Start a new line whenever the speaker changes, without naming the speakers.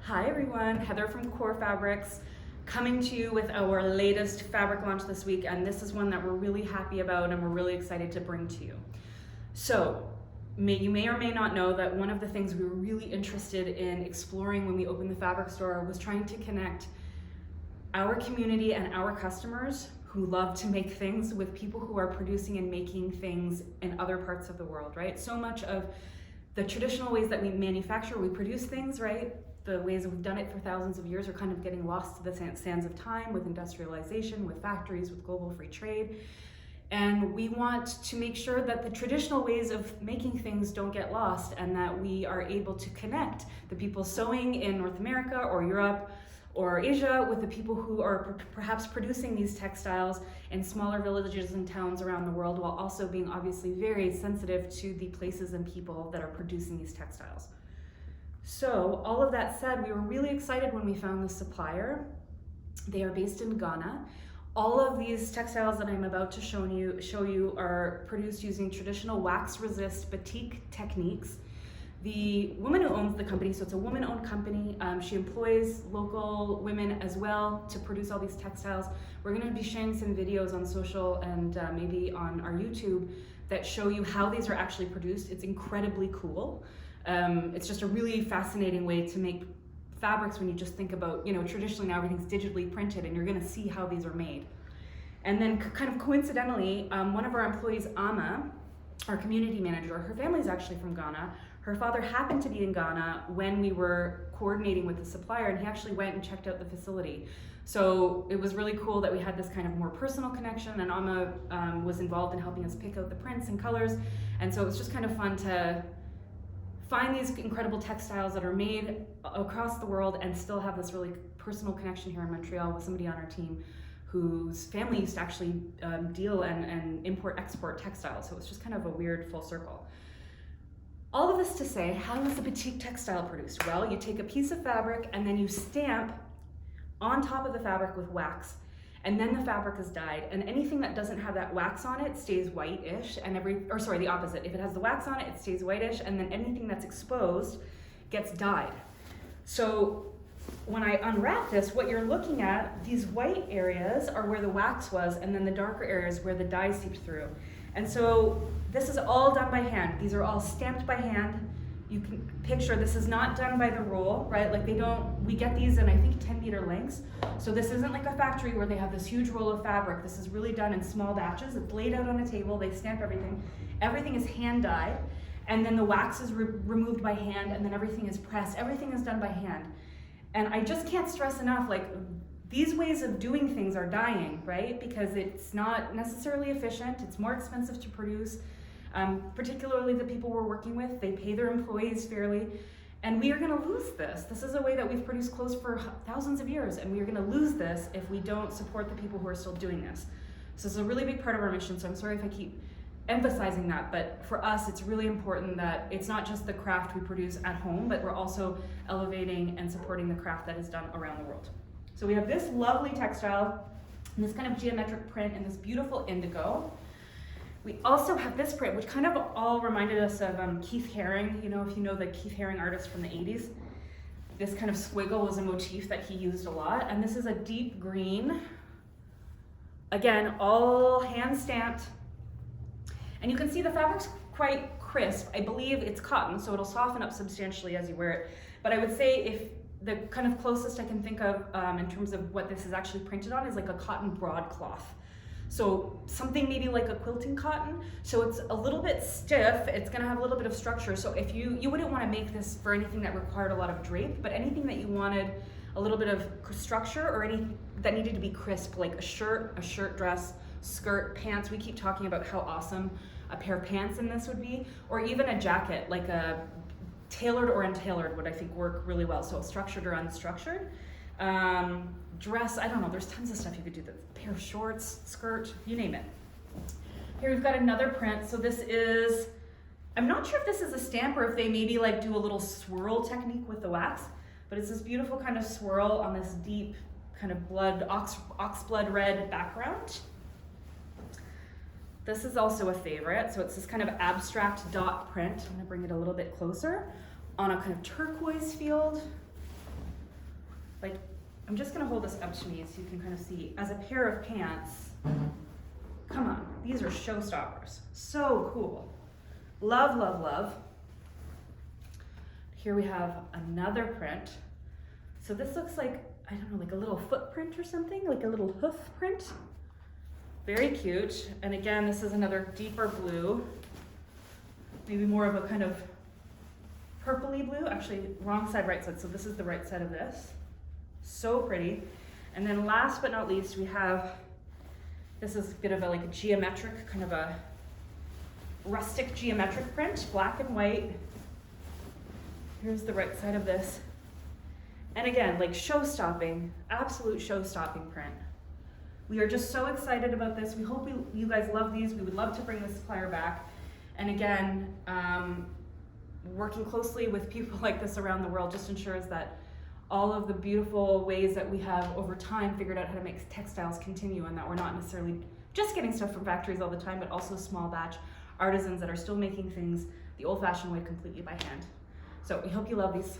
Hi everyone, Heather from Core Fabrics, coming to you with our latest fabric launch this week, and this is one that we're really happy about and we're really excited to bring to you. So, you may or may not know that one of the things we were really interested in exploring when we opened the fabric store was trying to connect our community and our customers who love to make things with people who are producing and making things in other parts of the world, right? So much of the traditional ways that we manufacture, we produce things, right? The ways that we've done it for thousands of years are kind of getting lost to the sands of time with industrialization, with factories, with global free trade. And we want to make sure that the traditional ways of making things don't get lost and that we are able to connect the people sewing in North America or Europe or Asia with the people who are perhaps producing these textiles in smaller villages and towns around the world, while also being obviously very sensitive to the places and people that are producing these textiles. So all of that said, we were really excited when we found this supplier. They are based in Ghana. All of these textiles that I'm about to show you are produced using traditional wax resist batik techniques. The woman who owns the company, so it's a woman-owned company, she employs local women as well to produce all these textiles. We're going to be sharing some videos on social and maybe on our YouTube that show you how these are actually produced. It's incredibly cool. It's just a really fascinating way to make fabrics when you just think about, traditionally now everything's digitally printed and you're going to see how these are made. And then kind of coincidentally, one of our employees, Ama, our community manager, her family's actually from Ghana. Her father happened to be in Ghana when we were coordinating with the supplier, and he actually went and checked out the facility. So it was really cool that we had this kind of more personal connection, and Ama was involved in helping us pick out the prints and colors. And so it was just kind of fun to find these incredible textiles that are made across the world and still have this really personal connection here in Montreal with somebody on our team whose family used to actually deal and import-export textiles. So it was just kind of a weird full circle. All of this to say, how is a batik textile produced? Well, you take a piece of fabric and then you stamp on top of the fabric with wax, and then the fabric is dyed, and anything that doesn't have that wax on it stays whitish, and the opposite. If it has the wax on it, it stays whitish, and then anything that's exposed gets dyed. So when I unwrap this, what you're looking at, these white areas are where the wax was, and then the darker areas where the dye seeped through. And so this is all done by hand. These are all stamped by hand. You can picture this is not done by the roll, right? Like we get these in I think 10-meter lengths. So this isn't like a factory where they have this huge roll of fabric. This is really done in small batches. It's laid out on a table, they stamp everything. Everything is hand dyed, and then the wax is removed by hand, and then everything is pressed. Everything is done by hand. And I just can't stress enough, like, these ways of doing things are dying, right? Because it's not necessarily efficient, it's more expensive to produce, particularly the people we're working with, they pay their employees fairly, and we are gonna lose this. This is a way that we've produced clothes for thousands of years, and we are gonna lose this if we don't support the people who are still doing this. So it's a really big part of our mission, so I'm sorry if I keep emphasizing that, but for us, it's really important that it's not just the craft we produce at home, but we're also elevating and supporting the craft that is done around the world. So we have this lovely textile and this kind of geometric print and this beautiful indigo. We also have this print, which kind of all reminded us of Keith Haring, if you know the Keith Haring artist from the 80s. This kind of squiggle was a motif that he used a lot, and this is a deep green. Again, all hand stamped. And you can see the fabric's quite crisp. I believe it's cotton, so it'll soften up substantially as you wear it. But I would say if the kind of closest I can think of in terms of what this is actually printed on is like a cotton broadcloth. So something maybe like a quilting cotton. So it's a little bit stiff, it's gonna have a little bit of structure. So if you wouldn't wanna make this for anything that required a lot of drape, but anything that you wanted a little bit of structure or anything that needed to be crisp, like a shirt dress, skirt, pants. We keep talking about how awesome a pair of pants in this would be, or even a jacket, like a tailored or untailored would I think work really well. So structured or unstructured. Dress, I don't know, there's tons of stuff you could do. A pair of shorts, skirt, you name it. Here we've got another print. So this is, I'm not sure if this is a stamp or if they maybe like do a little swirl technique with the wax, but it's this beautiful kind of swirl on this deep kind of ox blood red background. This is also a favorite. So it's this kind of abstract dot print. I'm gonna bring it a little bit closer on a kind of turquoise field. Like, I'm just gonna hold this up to me so you can kind of see, as a pair of pants, come on, these are showstoppers. So cool. Love, love, love. Here we have another print. So this looks like, I don't know, like a little footprint or something, like a little hoof print. Very cute. And again, this is another deeper blue, maybe more of a kind of purpley blue. Actually, wrong side, right side. So this is the right side of this. So pretty. And then last but not least, we have, this is a bit of a like a geometric, kind of a rustic geometric print, black and white. Here's the right side of this. And again, like show-stopping, absolute show-stopping print. We are just so excited about this. We hope you guys love these. We would love to bring this supplier back. And again, working closely with people like this around the world just ensures that all of the beautiful ways that we have over time figured out how to make textiles continue, and that we're not necessarily just getting stuff from factories all the time, but also small batch artisans that are still making things the old-fashioned way, completely by hand. So we hope you love these.